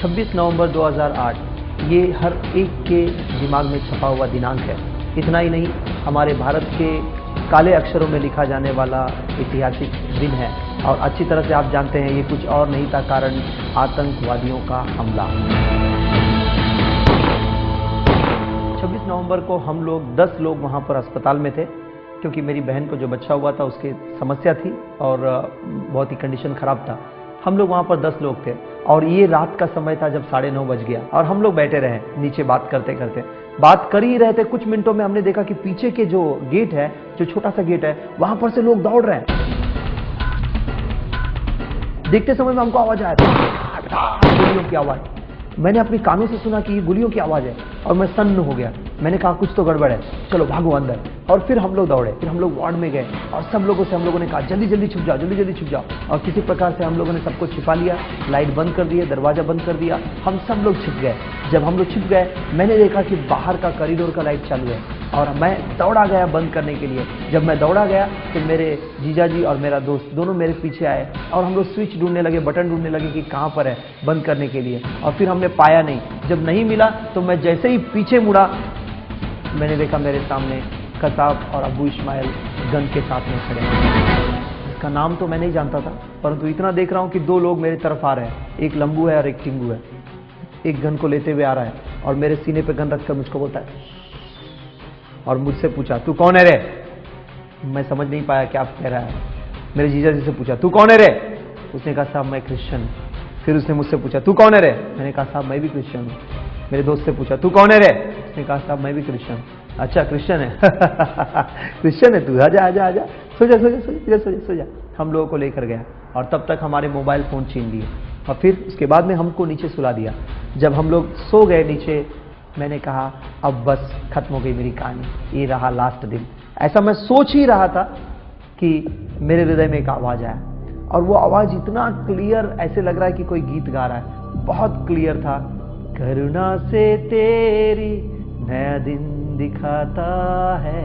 26 नवंबर 2008 ये हर एक के दिमाग में छपा हुआ दिनांक है। इतना ही नहीं, हमारे भारत के काले अक्षरों में लिखा जाने वाला ऐतिहासिक दिन है और अच्छी तरह से आप जानते हैं ये कुछ और नहीं था कारण आतंकवादियों का हमला। 26 नवंबर को हम लोग 10 लोग वहाँ पर अस्पताल में थे क्योंकि मेरी बहन को जो बच्चा हुआ था उसकी समस्या थी और बहुत ही कंडीशन ख़राब था। हम लोग वहाँ पर 10 लोग थे और ये रात का समय था जब 9:30 बज गया और हम लोग बैठे रहे नीचे बात करते करते। बात कर ही रहे थे, कुछ मिनटों में हमने देखा कि पीछे के जो गेट है, जो छोटा सा गेट है, वहाँ पर से लोग दौड़ रहे हैं। देखते समय में हमको आवाज आया था, गोलियों की आवाज। मैंने अपने कानों से सुना कि ये गोलियों की आवाज है और मैं सन्न हो गया। मैंने कहा कुछ तो गड़बड़ है, चलो भागो अंदर। और फिर हम लोग दौड़े, फिर हम लोग वार्ड में गए और सब लोगों से हम लोगों ने कहा जल्दी जल्दी छुप जाओ, जल्दी जल्दी छुप जाओ। और किसी प्रकार से हम लोगों ने सबको छिपा लिया, लाइट बंद कर दिया, दरवाजा बंद कर दिया, हम सब लोग छिप गए। जब हम लोग छिप गए मैंने देखा कि बाहर का कॉरिडोर का लाइट चालू है और मैं दौड़ा गया बंद करने के लिए। जब मैं दौड़ा गया तो मेरे जीजा जी और मेरा दोस्त दोनों मेरे पीछे आए और हम लोग स्विच ढूंढने लगे, बटन ढूंढने लगे कि कहाँ पर है बंद करने के लिए। और फिर हमने पाया नहीं। जब नहीं मिला तो मैं जैसे ही पीछे मुड़ा मैंने देखा मेरे सामने कसाब और अबू इस्माइल गन के साथ में खड़े हैं। इसका नाम तो मैं नहीं जानता था, परंतु इतना देख रहा हूँ कि 2 लोग मेरी तरफ आ रहे हैं, एक लंबू है और एक टिंगू है। एक गन को लेते हुए आ रहा है और मेरे सीने पे गन रखकर मुझको बोलता है और मुझसे पूछा तू कौन है रे। मैं समझ नहीं पाया क्या कह रहा है। मेरे जीजा जी से पूछा तू कौन है रे। उसने कहा साहब मैं क्रिश्चियन। फिर उसने मुझसे पूछा तू कौन है रे। मैंने कहा साहब मैं भी क्रिश्चियन हूँ। मेरे दोस्त से पूछा तू कौन है रे। उसने कहा साहब मैं भी क्रिश्चियन। अच्छा क्रिश्चियन है क्रिश्चियन है तू, आजा आजा आजा, सो जा सो जा सो जा सो जा सो जा। हम लोगों को लेकर गया और तब तक हमारे मोबाइल फ़ोन छीन लिए और फिर उसके बाद में हमको नीचे सुला दिया। जब हम लोग सो गए नीचे मैंने कहा अब बस खत्म हो गई मेरी कहानी, ये रहा लास्ट दिन। ऐसा मैं सोच ही रहा था कि मेरे हृदय में एक आवाज़ आया और वो आवाज़ इतना क्लियर, ऐसे लग रहा है कि कोई गीत गा रहा है, बहुत क्लियर था। करुणा से तेरी नया दिन दिखाता है।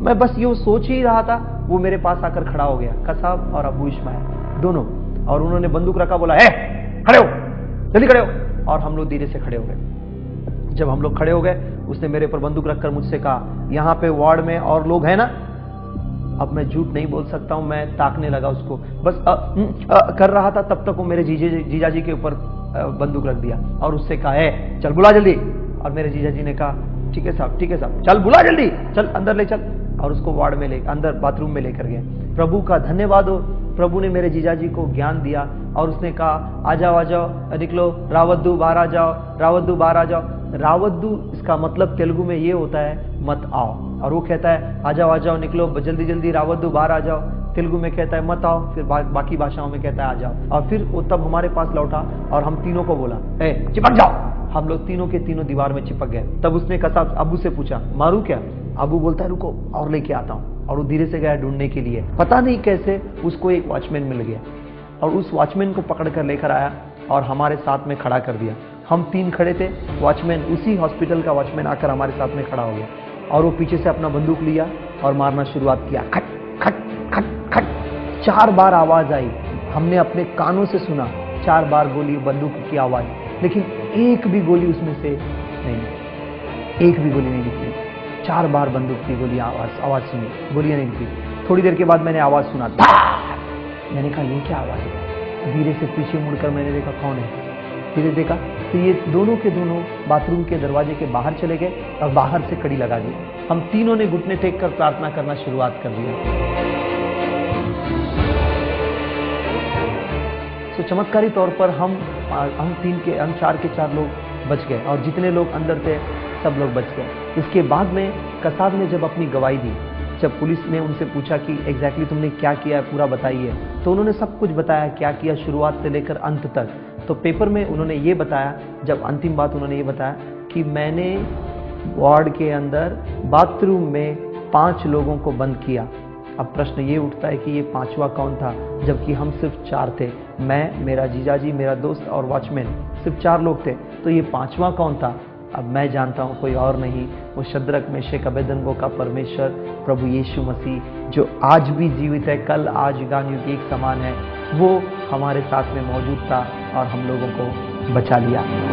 मैं बस यूं सोच ही रहा था, वो मेरे पास आकर खड़ा हो गया, कसाब और अबू इस्माइल दोनों, और उन्होंने बंदूक रखा, बोला है खड़े हो, जल्दी खड़े हो। और हम लोग धीरे से खड़े हो गए। जब हम लोग खड़े हो गए उसने मेरे पर बंदूक रखकर मुझसे कहा यहाँ पे वार्ड में और लोग हैं ना। अब मैं झूठ नहीं बोल सकता हूं, मैं ताकने लगा उसको, बस कर रहा था। तब तक वो मेरे जीजा जी के ऊपर बंदूक रख दिया और उससे कहा है चल बुला जल्दी। और मेरे जीजा जी ने कहा ठीक है साहब, ठीक है साहब, चल बुला जल्दी, चल अंदर ले चल। और उसको वार्ड में ले अंदर बाथरूम में लेकर गए। प्रभु का धन्यवाद हो, प्रभु ने मेरे जीजा जी को ज्ञान दिया और उसने कहा आ जाओ आ जाओ, निकलो, रावद्दू बाहर आ जाओ, रावद्दू बाहर आ जाओ। रावद्दू इसका मतलब तेलुगु में ये होता है मत आओ, और वो कहता है आ जाओ निकलो, जल्दी जल्दी रावद्दू बाहर आ जाओ। तेलुगु में कहता है मत आओ, फिर बाकी भाषाओं में कहता है आ जाओ। और फिर वो तब हमारे पास लौटा और हम तीनों को बोला ए चिपक जाओ। हम लोग तीनों के तीनों दीवार में चिपक गए। तब उसने कसाब अबू से पूछा मारू क्या। अबू बोलता है रुको और लेके आता हूँ, और वो धीरे से गया ढूंढने के लिए। पता नहीं कैसे उसको एक वॉचमैन मिल गया और उस वॉचमैन को पकड़ कर लेकर आया और हमारे साथ में खड़ा कर दिया। हम 3 खड़े थे, वॉचमैन उसी हॉस्पिटल का वॉचमैन आकर हमारे साथ में खड़ा हो गया और वो पीछे से अपना बंदूक लिया और मारना शुरुआत किया। खट खट खट खट 4 बार आवाज आई। हमने अपने कानों से सुना 4 बार गोली, बंदूक की आवाज, लेकिन एक भी गोली उसमें से नहीं, एक भी गोली नहीं निकली। 4 बार बंदूक की गोली आवाज सुनी, गोलियां नहीं निकली। थोड़ी देर के बाद मैंने आवाज सुना, मैंने कहा ये क्या आवाज है। धीरे से पीछे मुड़कर मैंने देखा कौन है। धीरे देखा तो ये दोनों के दोनों बाथरूम के दरवाजे के बाहर चले गए और बाहर से कड़ी लगा दी। हम तीनों ने घुटने टेक कर प्रार्थना करना शुरुआत कर दिया। तो चमत्कारी तौर पर हम 4 के 4 लोग बच गए और जितने लोग अंदर थे सब लोग बच गए। इसके बाद में कसाब ने जब अपनी गवाही दी, जब पुलिस ने उनसे पूछा कि एग्जैक्टली तुमने क्या किया है पूरा बताइए, तो उन्होंने सब कुछ बताया क्या किया शुरुआत से लेकर अंत तक। तो पेपर में उन्होंने ये बताया, जब अंतिम बात उन्होंने ये बताया कि मैंने वार्ड के अंदर बाथरूम में 5 लोगों को बंद किया। अब प्रश्न ये उठता है कि ये 5वां कौन था, जबकि हम सिर्फ 4 थे, मैं, मेरा जीजाजी, मेरा दोस्त और वॉचमैन, सिर्फ 4 लोग थे। तो ये 5वां कौन था? अब मैं जानता हूँ कोई और नहीं, वो शद्रक मेशक अबेदनगो का परमेश्वर प्रभु यीशु मसीह जो आज भी जीवित है, कल आज युगान युग एक समान है, वो हमारे साथ में मौजूद था और हम लोगों को बचा लिया।